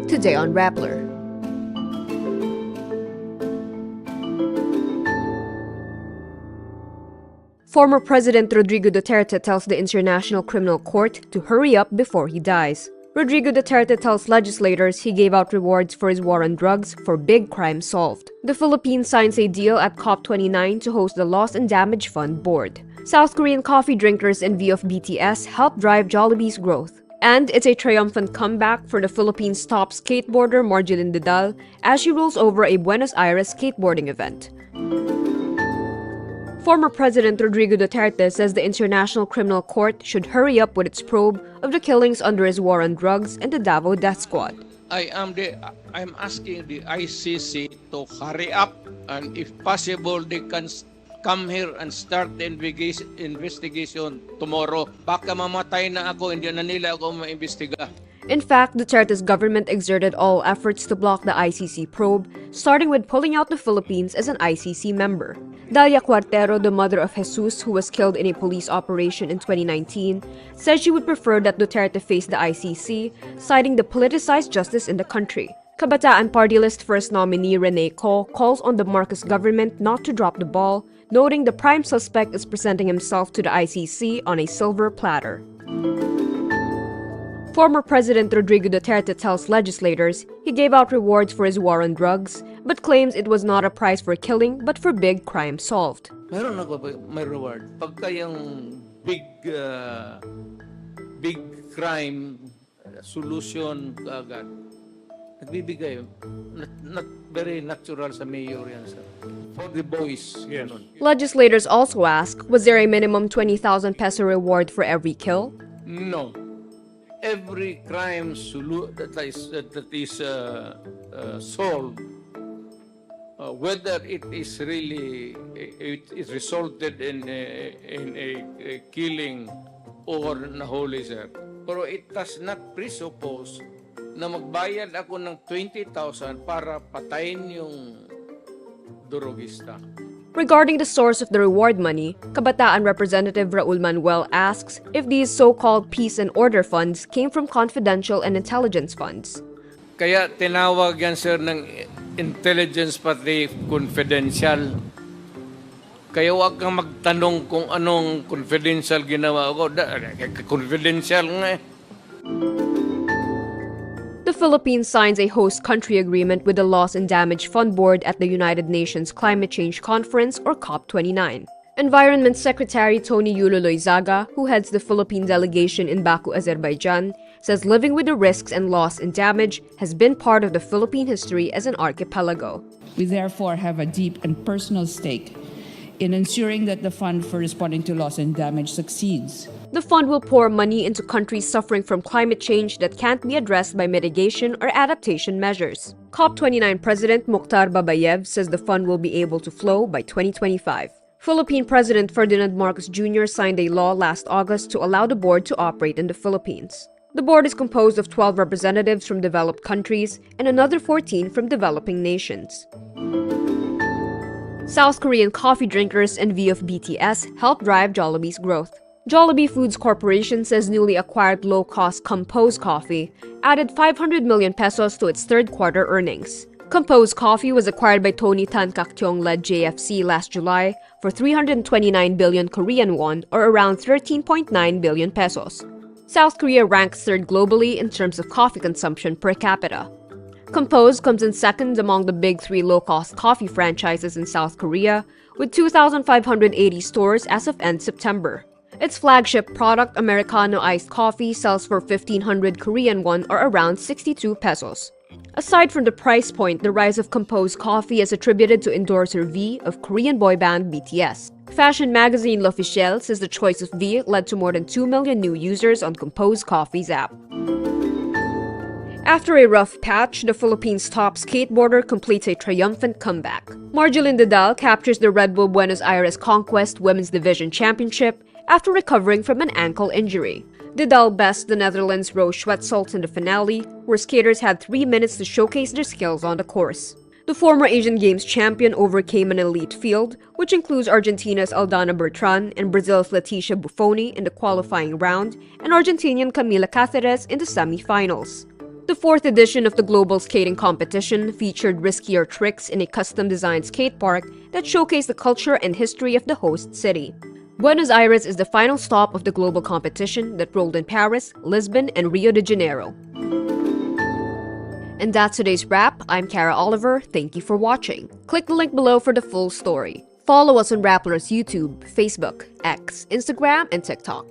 Today on Rappler. Former President Rodrigo Duterte tells the International Criminal Court to hurry up before he dies. Rodrigo Duterte tells legislators he gave out rewards for his war on drugs for big crime solved. The Philippines signs a deal at COP29 to host the Loss and Damage Fund Board. South Korean coffee drinkers in view of BTS help drive Jollibee's growth. And it's a triumphant comeback for the Philippines' top skateboarder Margielyn Didal as she rules over a Buenos Aires skateboarding event. Former President Rodrigo Duterte says the International Criminal Court should hurry up with its probe of the killings under his war on drugs and the Davao Death Squad. I'm asking the ICC to hurry up, and if possible, they can come here and start the investigation tomorrow. Baka mamatay na ako, hindi na nila ako maimbestiga. In fact, Duterte's government exerted all efforts to block the ICC probe, starting with pulling out the Philippines as an ICC member. Dalia Cuartero, the mother of Jesus who was killed in a police operation in 2019, said she would prefer that Duterte face the ICC, citing the politicized justice in the country. Kabataan Party List First nominee Rene Ko calls on the Marcos government not to drop the ball, noting the prime suspect is presenting himself to the ICC on a silver platter. Former President Rodrigo Duterte tells legislators he gave out rewards for his war on drugs, but claims it was not a prize for killing but for big crime solved. Meron ako may reward. Pagka yung big crime solution agad, nagbibigay. Not very natural sa mayor yan, sir. For the boys. Yes. Legislators also ask, was there a minimum 20,000 peso reward for every kill? No. Every crime that is solved, whether it is resulted in a killing or nahuli, sir. Pero it does not presuppose na magbayad ako ng 20,000 para patayin yung drogista. Regarding the source of the reward money, Kabataan Representative Raul Manuel asks if these so-called peace and order funds came from confidential and intelligence funds. Kaya tinawag yan, sir, ng intelligence pati confidential. Kaya huwag kang magtanong kung anong confidential ginawa ko. Confidential nga eh. The Philippines signs a host country agreement with the Loss and Damage Fund Board at the United Nations Climate Change Conference, or COP29. Environment Secretary Tony Yulo Loizaga, who heads the Philippine delegation in Baku, Azerbaijan, says living with the risks and loss and damage has been part of the Philippine history as an archipelago. We therefore have a deep and personal stake in ensuring that the fund for responding to loss and damage succeeds. The fund will pour money into countries suffering from climate change that can't be addressed by mitigation or adaptation measures. COP29 President Mukhtar Babayev says the fund will be able to flow by 2025. Philippine President Ferdinand Marcos Jr. signed a law last August to allow the board to operate in the Philippines. The board is composed of 12 representatives from developed countries and another 14 from developing nations. South Korean coffee drinkers in view of BTS help drive Jollibee's growth. Jollibee Foods Corporation says newly acquired low-cost Compose Coffee added 500 million pesos to its third quarter earnings. Compose Coffee was acquired by Tony Tan Kak-kyong-led JFC last July for 329 billion Korean won, or around 13.9 billion pesos. South Korea ranks third globally in terms of coffee consumption per capita. Compose comes in second among the big three low-cost coffee franchises in South Korea, with 2,580 stores as of end September. Its flagship product, Americano iced coffee, sells for 1,500 Korean won, or around 62 pesos. Aside from the price point, the rise of Compose Coffee is attributed to endorser V of Korean boy band BTS. Fashion magazine L'Officiel says the choice of V led to more than 2 million new users on Compose Coffee's app. After a rough patch, the Philippines' top skateboarder completes a triumphant comeback. Margielyn Didal captures the Red Bull Buenos Aires Conquest Women's Division Championship after recovering from an ankle injury. Didal bests the Netherlands' Roos Schwetzold in the finale, where skaters had 3 minutes to showcase their skills on the course. The former Asian Games champion overcame an elite field, which includes Argentina's Aldana Bertran and Brazil's Leticia Buffoni in the qualifying round, and Argentinian Camila Cáceres in the semi-finals. The fourth edition of the global skating competition featured riskier tricks in a custom-designed skate park that showcased the culture and history of the host city. Buenos Aires is the final stop of the global competition that rolled in Paris, Lisbon, and Rio de Janeiro. And that's today's wrap. I'm Kara Oliver. Thank you for watching. Click the link below for the full story. Follow us on Rappler's YouTube, Facebook, X, Instagram, and TikTok.